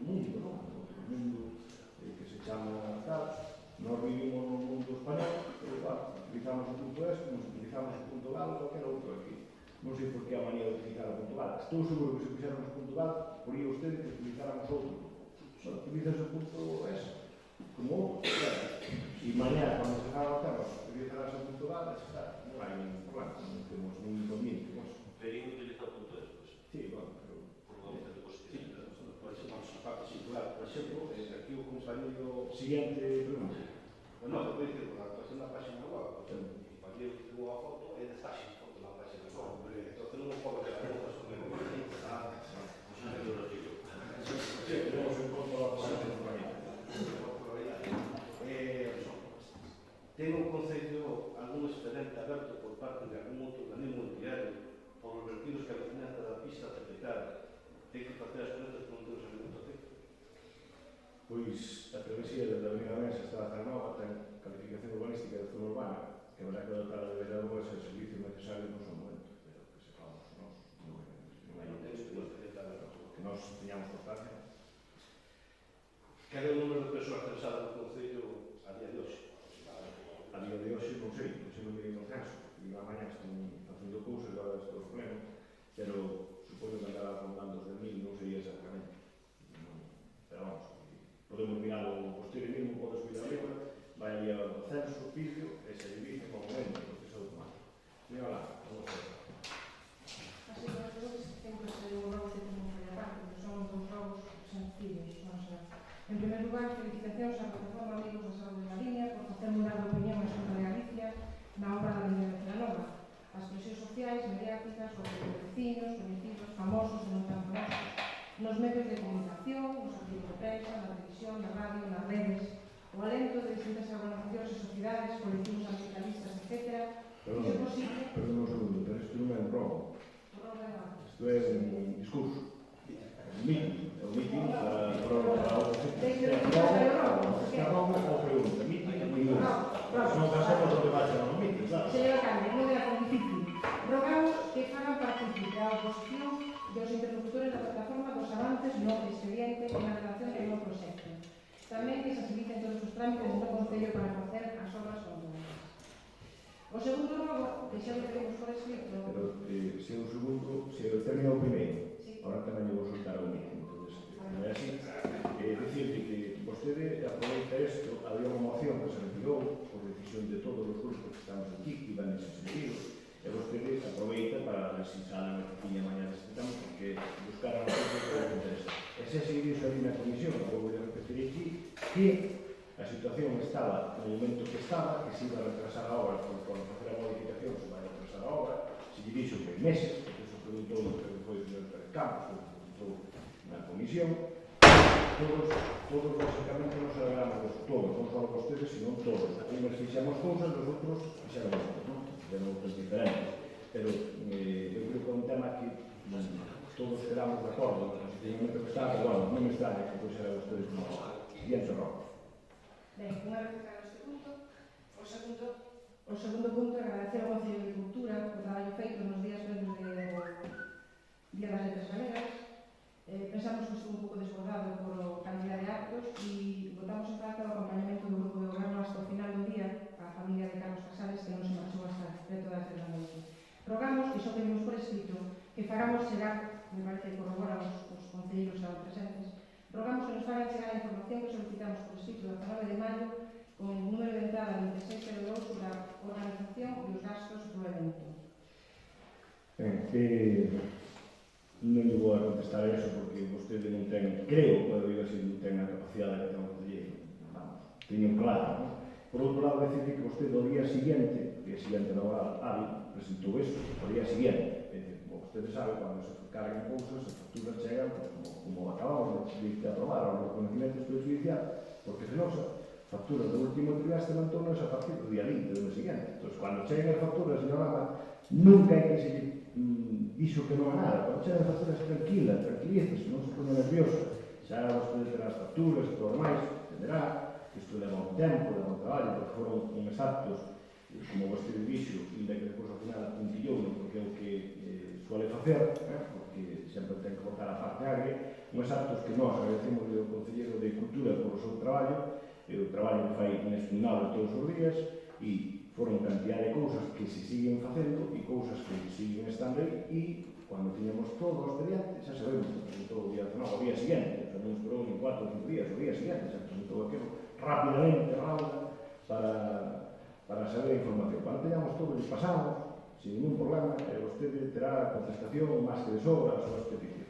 mundo, non? Outro mundo que se chama tal. Nós vivimos no mundo español, pero igual, utilizamos o .es como se utilizamos o .gal ou qualquer outro aquí. Non sei por que a manía de utilizar o .gal. Estou seguro que se fixéramos o .gal, poría usted que utilizáramos outro. Só utilizas o .es como outro. E mañá, cando se faga o tema, utilizarás o .gal, está. Non hai ningún problema, non temos ningún inconveniente con eso. Pero utiliza o .es, pois? Sí, bueno, pero... Por lo de posición. A parte singular, por exemplo, aquí o compañero... Siguiente pregunta. Non, vou dicir, a actuación da página web, o compañero que tuvo a foto é de estáxi, foto na página web. Entón non pode quedar fotos con el compañero. Sí, tenemos en conta a posición do compañero. Ten o Concello algún expediente aberto por parte de algún outro organismo diario por os vertidos que a veciñanza da pista detectar ten que facer as contas que non ten os alimentación? Pois a travesía da Avenida Mesa está a Zanova, ten calificación urbanística de zona urbana, que habrá que dotar a Vereador ese servicio necesario no seu momento, pero que sepamos nós, non hai un expediente aberto, que nós teñamos constancia. Cal é o número de persoas censadas no Concello a día de hoxe? A día de hoxe non sei non me digo censo, e na mañá están facendo cousas, agora estou en pleno, pero supoño que andará rondando os de 1000, non sei exactamente. Pero vamos, podemos mirarlo vostede mesmo, pode subir a leva, vai ali ao censo, vídeo, e se divide como ven, o proceso automático. Mira lá, vamos a ver. Así que as cousas que ten que ser un robo que temos que levar, porque son dos robos sencillos, non sei. En primer lugar, felicitacións á plataforma Amigos da Saúde da Línea por facer mudar de opinión a Xunta de Galicia na obra da Liña de Celanova. As presións sociais, mediáticas, os vecinos, conhecidos, famosos e non tan famosos, nos medios de comunicación, nos artigos de prensa, na televisión, na radio, nas redes, o alento de distintas organizacións e sociedades, colectivos ambientalistas, etc. Perdón, Iso é posible. perdón un segundo, pero isto non é un robo. Isto é un discurso. Un meeting. É un meeting para o que se robo ou pregunta. Meeting é muy duro. Non pasamos do debate no meeting, claro. Señora Carmen, non é tan difícil. Rogamos que fagan partícipe a oposición e os interlocutores da plataforma dos avances no expediente e na relación do novo proxecto. Tamén que se faciliten todos os trámites do Concello para facer as obras controladas. O segundo rogo, que xa lo temos por escrito... Pero se o segundo, se o termina o primeiro, Sí. ahora tamén lle vou soltar o meeting. Entón, non é así. Dicirte que vostede aproveita isto, había unha moción que se retirou por decisión de todos os grupos que estamos aquí, que iban nese sentido, e vostede aproveita para ver se salen a copiña mañá necesitamos, porque buscaran a cousas que les interesa. E se seguir iso ali na comisión, vou a repetir aquí, que a situación estaba no momento que estaba, que se iba a retrasar a obra, por facer a modificación se vai a retrasar a obra, se lle dixo que meses, porque eso preguntou o que foi o señor Pérez Campos, que preguntou na comisión, todos basicamente nos alegramos, todos, non só vostedes, sino todos. Uns fixamos cousas, os outros fixamos outras, non? Eran outras diferentes. Pero eu creo que é un tema que todos quedamos de acordo, no posicionamento que está, pero bueno, non me extraña que pois era vostedes como siguiente robo. Ben, unha vez que claro este punto, o segundo punto é agradecer ao Concello de Cultura por traballo feito nos días previos do Día das Letras Galegas. Pensamos que estuvo un pouco desbordado por cantidad de actos e botamos en falta o acompañamento do grupo de goberno hasta o final do día a familia de Carlos Casares que non se marchou hasta preto das 10 da noite. Rogamos, e só pedimos por escrito, que fagamos chegar, me parece que corroboran os concelleiros que estaban presentes, rogamos que nos fagan chegar a información que solicitamos por escrito do 19 de maio con el número de entrada 2602 sobre a organización e os gastos do evento. Non lle vou a contestar a eso porque vostede non ten, creo, pero digo así, non ten a capacidade que ten o concelleiro. Vamos, teño claro, non? Por outro lado, decir que vostede o día seguinte laboral hábil, presentou eso, o día seguinte. Como vostede sabe, cando se cargan cousas, as facturas chegan, pues, como acabamos de aprobar o reconocimiento judicial, porque se nosa, facturas do último trimestre non tornas a partir do día 20 do mes seguinte. Entón, cando cheguen as facturas, señor Lama, nunca hai que se dixo que non é nada. Cando cheguen as facturas, tranquilícese, non se pone nerviosa. Xa vostede terá as facturas, todo máis, entenderá que isto leva un tempo, leva un traballo, porque foron uns actos, como vostede dixo, e que depois ao final apuntillou, porque é o que suele facer, porque sempre ten que botar a parte agria, uns actos que nós agradecemos ao Concelleiro de Cultura por o seu traballo, o traballo que fai inestimable todos os días, e foron cantidad de cousas que se siguen facendo e cousas que siguen estando aí, e cando tiñamos todo o expediente, xa sabemos que presentou o día 19, o día seguinte, non esperou ni 4 ou 5 días, o día seguinte xa presentou aquilo rapidamente, para saber a información. Cando teñamos todo, lles pasamos, sin ningún problema, e vostede terá a contestación máis que de sobra as súas peticións.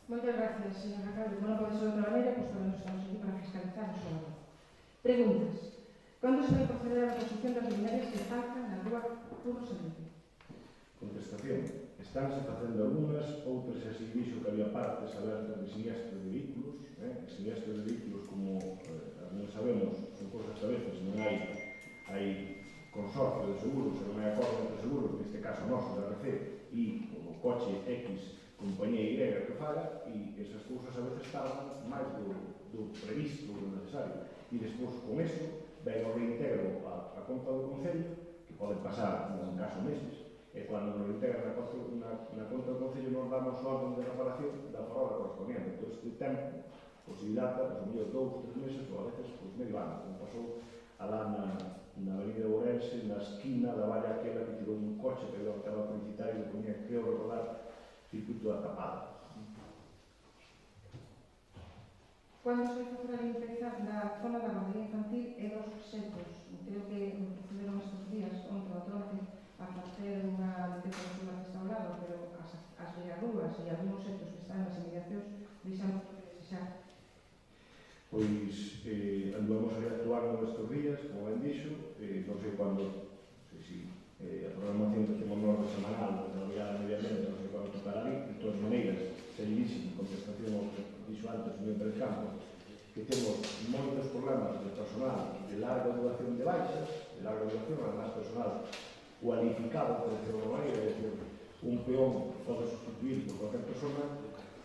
Moitas gracias, señora Carlos. Non pode ser de outra maneira, pois tamén estamos aquí para fiscalizar o seu. Preguntas. Cando se vai proceder a la construcción das luminarias que faltan na rúa Curros Enrique? Contestación. Estánse facendo algunhas, outras xa se dixo que había partes abertas de siniestro de vehículos, siniestro de vehículos, como non sabemos, son cosas a veces, non hai consorcio de seguros, non hai acordo entre seguros, neste caso noso, da RC, e o coche X, compañía Y que faga, e esas cousas a veces tardan máis do previsto, do necesario. E despois, con eso, ven o reintegro a conta do Concello, que pode pasar, en caso, meses, e cando nos reintegran na conta do Concello nos damos o orden de reparación da hora correspondiente. Entón, este tempo, dilata, pues, o mellor 2 ou 3 meses, ou a veces, pues, medio ano, como pasou alá na Avenida Ourense, na esquina da valla aquela que tirou un coche que estaba publicitario e ponía, creo recordar, circuito da tapada. Cando se vai facer a limpeza da zona da guardería infantil e dos setos? Creo que procederon estes días contra o trote a facer unha limpeza dos zonas restaurados, pero as verarúas e algúns setos que están nas inmediacións deixan moito que desexar. Pois andamos a actuar nestes días, como ben dixo, non sei cando, a programación que temos nós semanal, da Brigada Medio Ambiente, non sei cando tocará ali, de todas maneiras, seguidísimo, contestación ao que dixo antes o señor Pérez Campos, que temos moitos problemas de personal de larga duración de baixas, de larga duración, además personal cualificado, por decirlo de alguma maneira, é dicir, un peón pode sustituir por cualquier persona.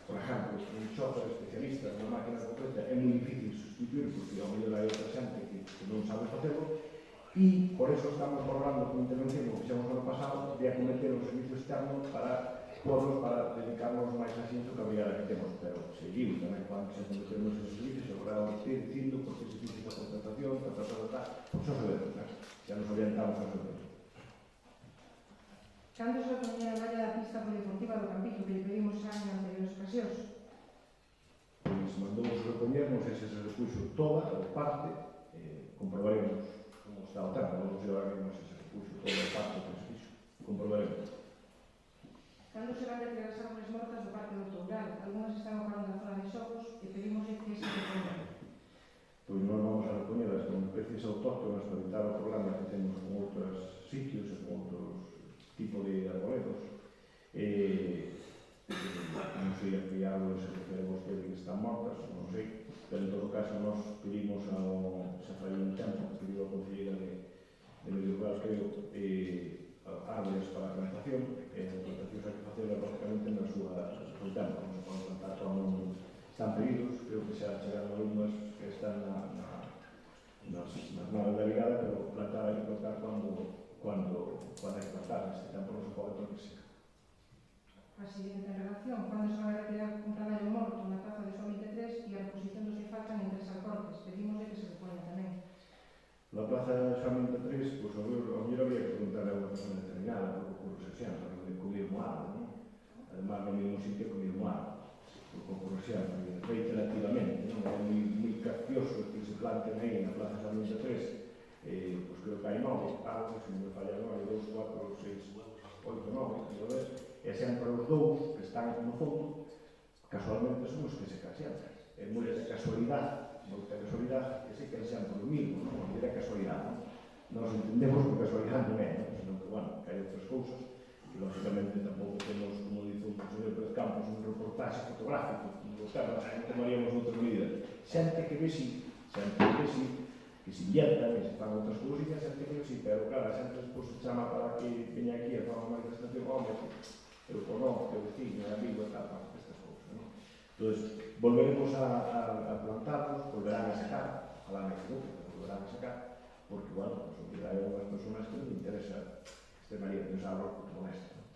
Por exemplo, un chofer especialista nunha máquina concreta é moi difícil sustituir porque ao mellor hai outra xente que non sabe facelo, e por eso estamos valorando con intervención que fixemos ano pasado de acometer un servicio externo para dedicarnos máis a xinto que a brigada que temos, pero seguimos tamén cando se acometemos ese servicio, se agora usted dicindo porque se fixe a contratación, pois xa sabemos, xa nos orientamos a eso. Cando se vai poñer a valla da pista polideportiva do Campito que lle pedimos xa en anteriores ocasións? Pois mandou-nos repoñer, non sei se se repuxo toda ou parte, comprobaremos como está o tema, non sei agora non sei se se repuxo toda ou parte que se fixo, comprobaremos. Cando se van retirar as árboles mortas do Parque do Toural? Algúnas están ocupando a zona de xogos e pedimos que se repoñan. Pois non vamos a repoñelas como especies autóctonas para evitar o problema que temos con outros sitios e con outros tipo de arboledos. Non sei a que árboles se refere vostede que están mortas, non sei, pero en todo caso nos pedimos se fai un tempo, que pediu a Conselleira de Medio Rural, creo, árboles para a plantación, e a plantación hai que facela lógicamente no seu tempo, non se pode plantar como están pedidos, creo que xa chegaron alumnas que están nas naves da brigada, pero plantar hai que plantar cando hai que plantar, neste tempo non se pode porque seca. A siguiente relación, cando se vai retirar un caballo morto na praza de Só 23 e a reposición dos que faltan en 3 alcortes, pedimos que se repoña tamén. Na plaza de Só 23, pois ao mellor había que preguntar a unha persona determinada, porque por xencial, de comer moado, non? Además, no mesmo sitio comer moado, por xencial, reiterativamente, non? É moi capcioso que se planten aí na plaza de Só 23, pois creo que hai 9, algo, se me falla 9, 2, 4, 6, 8, 9, e sempre os dous que están no fondo, casualmente son os que se casean. É moita casualidade, que se casean por o mismo, non? É casualidade, non? Nos entendemos que casualidade non é, non? Senón que, bueno, que hai outras cousas, e lógicamente tampouco temos, como dice o profesor Pérez Campos, un reportaxe fotográfico, dos temas, non tomaríamos outras medidas. Xente que ve si, que se inviertan, que se fan outras cousas, xente que ve si, pero claro, a xente despois se chama para que veña aquí a fazer unha manifestación, home, eu conozco, eu vecino, é amigo, e tal, estas cousas, non? Entón, volveremos a plantarlos, volverán a sacar, ojalá me equivoque, pero volverán a sacar, porque, bueno, pues, hai algunas personas que non interesa este marido de os árboles porque molesta, non?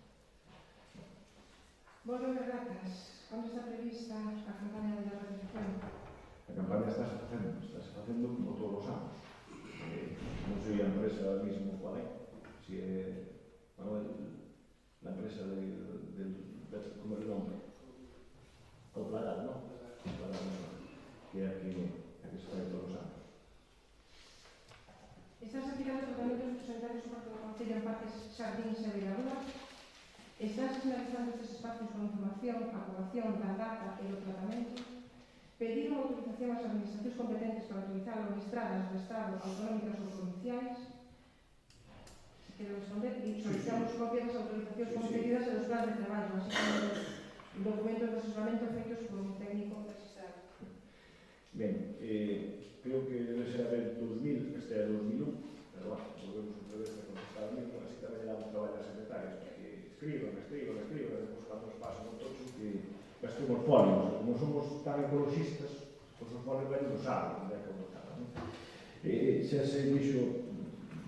Volve de ratas, cando está prevista a campaña de ratificación? A campaña está facendo como todos os anos. Non sei a empresa mismo cual é, se é la empresa como é o nombre? O Plagal, non? Que é a que se fai todos os anos. Estás aplicando tratamentos fitosanitarios por parte do Concello en parques, xardíns e beirarúas? Estás finalizando estes espacios con información, aprobación da data e do tratamento? Pediron autorización ás administracións competentes para utilizar as estradas do Estado autonómicas ou provinciais? Quero responder, e solicitamos copias das autorizacións concedidas e dos plans de traballo, así como dos documentos de asesoramento feitos por un técnico registrado. Ben, creo que debe ser a ver 2000, este é 2001, pero bueno, volvemos outra vez a contestar o mismo, así tamén damos traballo a secretarias, porque escriban, depois cando nos pasan un tocho que gastemos folios, como somos tan ecologistas, pois os folios ven dos árboles, onde é que o botaba, non? Xa se dixo,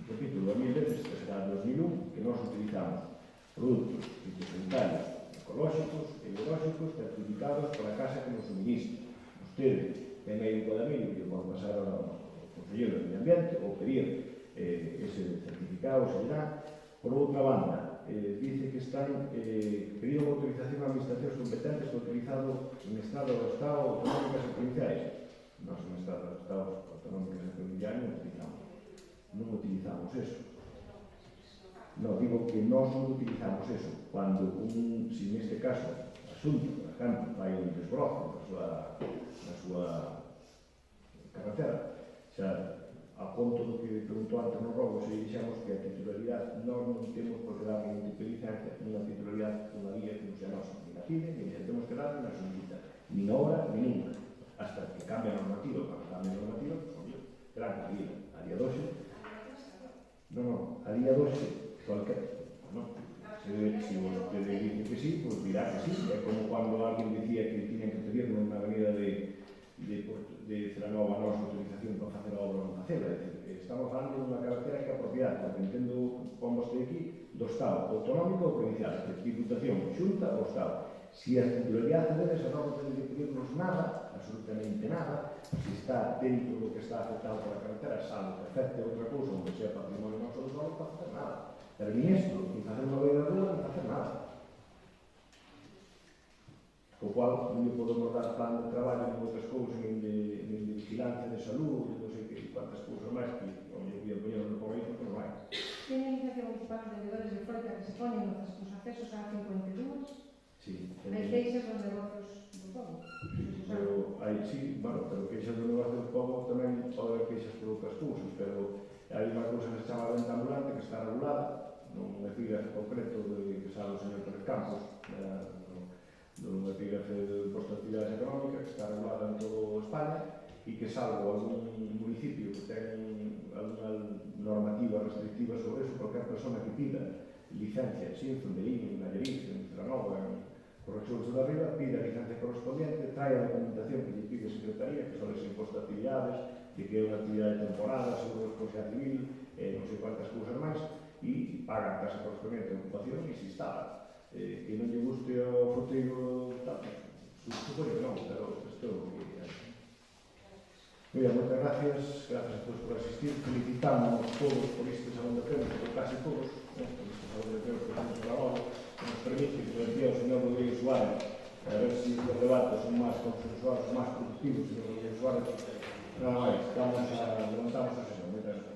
repito, 2000 veces, que será 2001, que nós utilizamos produtos fitosanitarios ecolóxicos e biolóxicos certificados por a casa que nos suministra. Vostede ten aí un cuadernillo que pode pasar ao Conselleiro de Medio Ambiente ou pedir ese certificado, se dirá. Por outra banda, dice que están pedido autorización a administracións competentes do utilizado en Estado ou Estado autonómicas e provinciais. Nós en Estados autonómicos de Provincial non utilizamos eso. No, digo que nós non utilizamos eso. Cando si neste caso, a Xunta, por exemplo, vai un desbrozo na súa carretera, xa, a conto do que preguntou antes no robo, se dixemos que a titularidade nós non temos por que dar ningún tipo de licencia, nunha titularidade dunha vía que non sea nosa, ni na pide, ni xa temos que dar, ni na solicita, ni ahora, ni nunca, hasta que cambie a normativa. Para que cambie a normativa, pues, terá que ir a día 12. A día 12, cualquier, no. Si vostede dice que sí, pues dirá que sí. É como cando alguén dicía que tiñan que pedirnos na avenida de Celanova a nosa autorización para facer a obra non facela. É dicir, estamos falando dunha carretera que é apropiada, porque entendo con vostede aquí, do Estado autonómico ou provincial, de Diputación, Xunta ou Estado. Si a titularidade deles non ten que pedirnos nada, absolutamente nada, si está dentro do que está afectado por a carretera, salvo que afecte outra cousa, onde sea patrimonio noso do solo, para facer nada. Pero ni isto, ni facer unha beira de rúa, ni facer nada. Co cual, non lle podemos dar plan de traballo en outras cousas, nin de vigilancia de salud, non sei que cuantas cousas máis que non lle voy a poñer no correio, porque non hai. Tiene iniciación municipal de vendedores de froita que se ponen nos accesos a 52. Sí, Hai queixas dos negocios do povo. pero hai, sí, bueno, pero queixas do negocio do povo tamén pode haber queixas por outras cousas, pero hai unha cousa que se chama venta ambulante que está regulada, non é epígrafe concreto de que sabe o señor Pérez Campos, non é epígrafe de posto de actividades económicas, que está regulada en todo España e que salvo algún municipio que ten alguna normativa restrictiva sobre eso, cualquier persona que pida licencia en Sinzo, en Berín, en Nalleriz, en Celanova, en Corrección de Arriba, pide a licencia correspondiente, trae a documentación que lle pide a Secretaría, que son ese imposto de actividades, de que é unha actividade temporada, seguro de responsabilidade civil, non sei quantas cousas máis, e paga a tasa correspondiente a ocupación e se instala. Que non lle guste ao fruteiro, supoño que non, pero isto é o que hai. Moi ben, moitas gracias a todos por asistir, felicitamos todos por este salón de premios, por casi todos, por este salón de premios que estamos grabando, que nos permite, que nos decía o señor Rodríguez Suárez, a ver se os debates son máis consensuados, máis productivos, señor Rodríguez Suárez. Nada máis, levantamos a sesión. Moitas gracias.